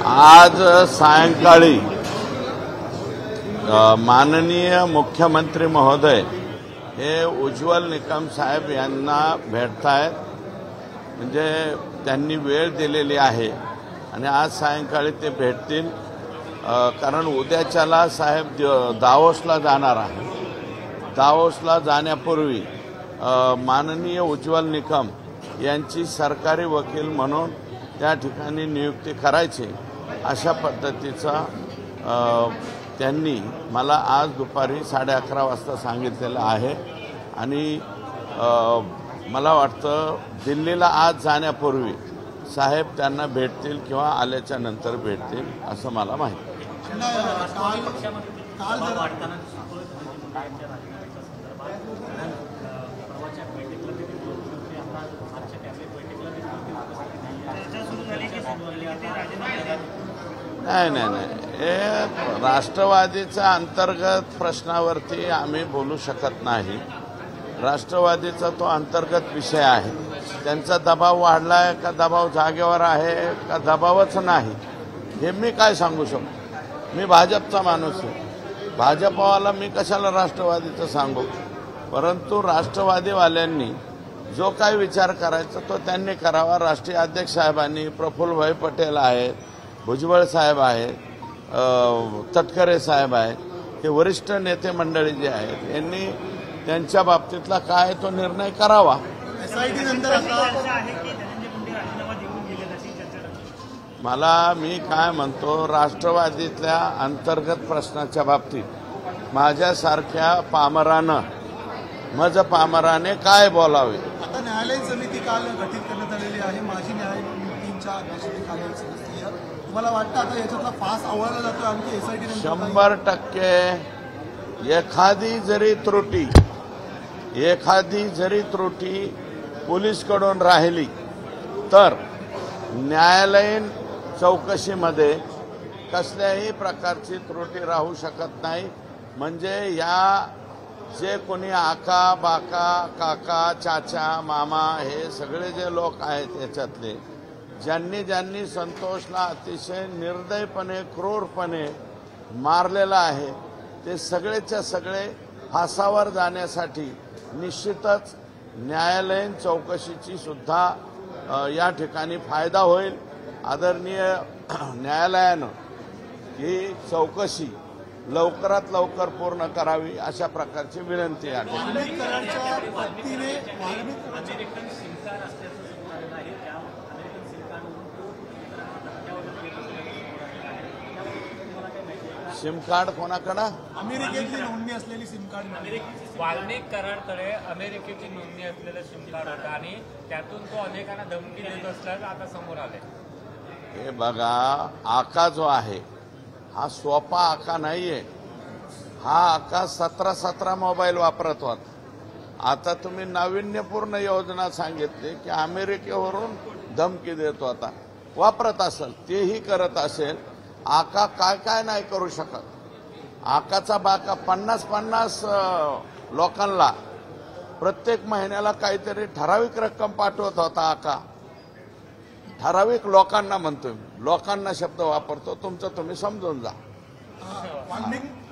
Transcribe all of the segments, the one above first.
आज सायंकाळी माननीय मुख्यमंत्री महोदय हे उज्ज्वल निकम साहेब यांना भेटतायत, म्हणजे त्यांनी वेळ दिलेली आहे आणि आज सायंकाळी ते भेटतील. कारण उद्याच्याला साहेब दावोसला जाणार आहे. दावोसला जाण्यापूर्वी माननीय उज्ज्वल निकम यांची सरकारी वकील म्हणून त्या ठिकाणी नियुक्ती करायची अशा पद्धतीचा त्यांनी मला आज दुपारी 11:30 वाजता सांगितलेलं आहे. आणि मला वाटतं दिल्लीला आज जाण्यापूर्वी साहेब त्यांना भेटतील किंवा आल्याच्या नंतर भेटतील असं मला माहिती. नाही, हे राष्ट्रवादीच्या अंतर्गत प्रश्नावरती आम्ही बोलू शकत नाही. राष्ट्रवादीचा तो अंतर्गत विषय आहे. त्यांचा दबाव वाढलाय का दबाव जागेवर आहे का दबावच नाही हे मी काय सांगू शकतो. मी भाजपचा माणूस आहे. भाजपवाला मी कशाला राष्ट्रवादीचं सांगू. परंतु राष्ट्रवादीवाल्यांनी जो काही विचार करायचा तो त्यांनी करावा. राष्ट्रीय अध्यक्ष साहेबांनी, प्रफुल्लभाई पटेल आहेत, भुजबळ साहेब आहेत, तटकरे साहेब आहेत, हे वरिष्ठ नेते मंडळी जे आहेत यांनी त्यांच्या बाबतीतला काय तो निर्णय करावा. मी काय म्हणतो, राष्ट्रवादीतल्या अंतर्गत प्रश्नाच्या बाबतीत माझ्यासारख्या पामराने काय बोलावे. आता न्यायालयीन समिती काल गठीत करण्यात आलेली आहे. माजी न्यायमूर्तींच्या अध्यक्षतेखाली. तुम्हाला वाटतं आता याच्यातला फास आवळला जातो आणखी एसआयटी? 100% एखादी जरी त्रुटी पोलीसकडून राहिली तर न्यायालयीन चौकशीमध्ये कसल्याही प्रकारची त्रुटी राहू शकत नाही. म्हणजे या जे कोणी आका बाका काका चाचा मामा हे सगळे जे लोक आहेत याच्यातले ज्यांनी संतोषला अतिशय निर्दयपणे क्रूरपणे मारलेला आहे ते सगळेच्या सगळे फासावर जाण्यासाठी निश्चितच न्यायालयीन चौकशीची सुद्धा या ठिकाणी फायदा होईल. आदरणीय न्यायालयानं ही चौकशी लवकरात लवकर पूर्ण करावी अशा प्रकारची विनंती आहे. सिम कार्ड कोणाकडं? अमेरिकेची नोंदणी असलेली सिम कार्ड. वाल्मिक कराडकडे अमेरिकेची नोंदणी असलेलं सिम कार्ड होतं आणि त्यातून तो अनेकांना धमकी देत असल्याचं आता समोर आलंय. हे बघा, आका जो आहे हा सोपा आका नाहीये. हा आका 17 मोबाईल वापरत होता. आता तुम्ही नाविन्यपूर्ण योजना सांगितली की अमेरिकेवरून धमकी देत होता. वापरत असेल, तेही करत असेल. आका काय नाही करू शकत. आकाचा बाका 50 लोकांना प्रत्येक महिन्याला काहीतरी ठराविक रक्कम पाठवत होता. आका ठराविक लोकांना म्हणतोय, लोकांना शब्द वापरतो. तुमचं तुम्ही समजून जा.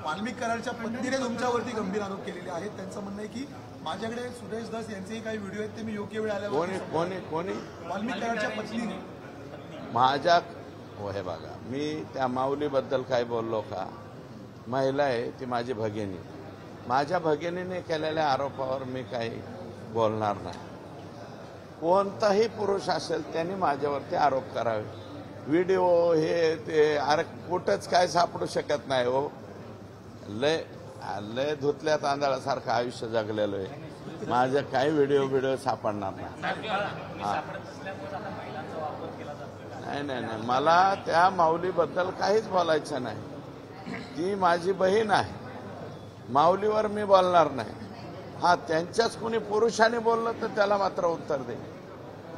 वाल्मिक कराडच्या पत्नीने तुमच्यावरती गंभीर आरोप केलेले आहेत. त्यांचं म्हणणं आहे की माझ्याकडे सुरेश दास यांचेही काही व्हिडिओ आहेत ते मी योग्य वेळ आल्यावर. कोणी वाल्मिक कराडच्या पत्नीने माझ्या हे बघा, मी त्या माऊलीबद्दल काय बोललो का? महिला आहे ती, माझी भगिनी. माझ्या भगिनीने केलेल्या आरोपावर मी काही बोलणार नाही. कोणताही पुरुष असेल त्यांनी माझ्यावरती आरोप करावे. व्हिडिओ हे ते अरे कुठंच काय सापडू शकत नाही हो. लय धुतल्या तांदळासारखं आयुष्य जगलेलं आहे. माझं काही व्हिडिओ सापडणार नाही. नाही, मला त्या माऊलीबद्दल काहीच बोलायचं नाही. ती माझी बहीण आहे. माऊलीवर मी बोलणार नाही. हा, त्यांच्याच कोणी पुरुषाने बोललं तर त्याला मात्र उत्तर दे.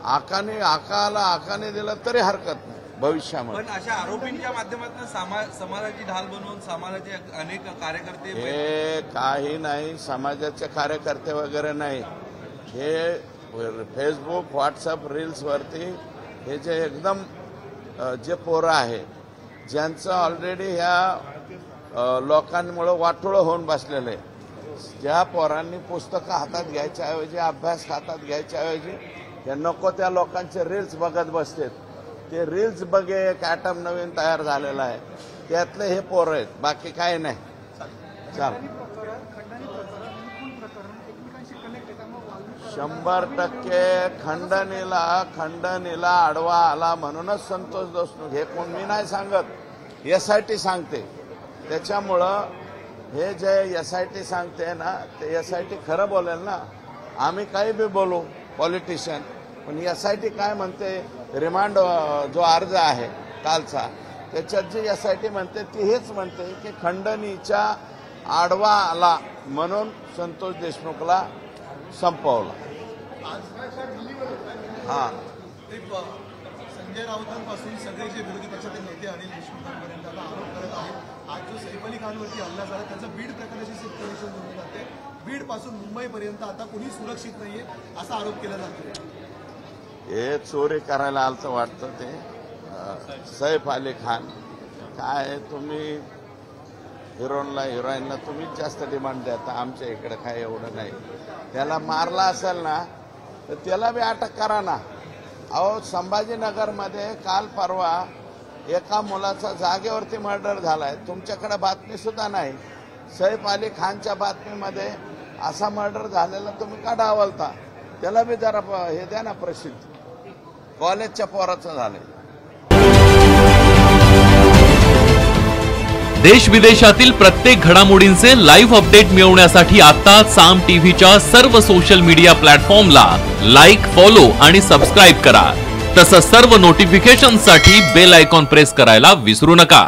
आकाने दिलं तरी हरकत नाही भविष्यामध्ये. पण अशा आरोपींच्या माध्यमातून समाजाची ढाल बनवून समाजाचे अनेक कार्यकर्ते. हे काही नाही, समाजाचे कार्यकर्ते वगैरे नाही. हे फेसबुक व्हॉट्सअप रील्सवरती हे जे एकदम जे पोरं आहे ज्यांचं ऑलरेडी ह्या लोकांमुळे वाटोळं होऊन बसलेलं आहे, ज्या पोरांनी पुस्तकं हातात घ्यायच्या ऐवजी, अभ्यास हातात घ्यायच्या ऐवजी या नको त्या लोकांचे रील्स बघत बसतात, ते रील्स बघे एक ॲटम नवीन तयार झालेला आहे, त्यातले हे पोरं आहेत, बाकी काही नाही. चाल 100% खंडणीला आडवा आला म्हणूनच संतोष देशमुख, हे कोण मी नाही सांगत, SIT सांगते. त्याच्यामुळं हे जे SIT सांगते ना, ते SIT खरं बोलेल ना. आम्ही काही बी बोलू पॉलिटिशियन, पण SIT काय म्हणते, रिमांड जो अर्ज आहे कालचा, त्याच्यात जी SIT म्हणते ती हेच म्हणते की खंडणीच्या आडवा आला म्हणून संतोष देशमुखला संपवला. हां, संजय राऊतांपासून सगळे जे विरोधी पक्षाचे नेते अनिल देशमुखांपर्यंत आरोप करत आहेत. आज जो सैफ अली खानवरती हल्ला झाला त्याचं बीड प्रकरणाची सिच्युएशन जोडली जाते. बीड पासून मुंबईपर्यंत आता कोणी सुरक्षित नाहीये असा आरोप केला जातो. हे चोरी करायला आलं वाटतं ते सैफ अली खान. काय तुम्ही हिरोनला हिरोईनला तुम्हीच जास्त डिमांड देता, आमच्या इकडे काय एवढं नाही. त्याला मारला असेल ना तर त्याला बी अटक करा ना. अहो, संभाजीनगरमध्ये काल परवा एका मुलाचा जागेवरती मर्डर झालाय, तुमच्याकडे बातमी सुद्धा नाही. सैफ अली खानच्या बातमीमध्ये असा मर्डर झालेला तुम्ही का डावलता? त्याला बी जरा हे द्या ना प्रसिद्धी. कॉलेजच्या पोराचं झालंय. देश विदेशातील प्रत्येक घडामोडींचे लाईव्ह अपडेट मिळवण्यासाठी आता साम टीव्हीच्या सर्व सोशल मीडिया प्लॅटफॉर्मला लाईक, फॉलो आणि सबस्क्राईब करा. तसंच सर्व नोटिफिकेशनसाठी बेल आयकॉन प्रेस करायला विसरू नका.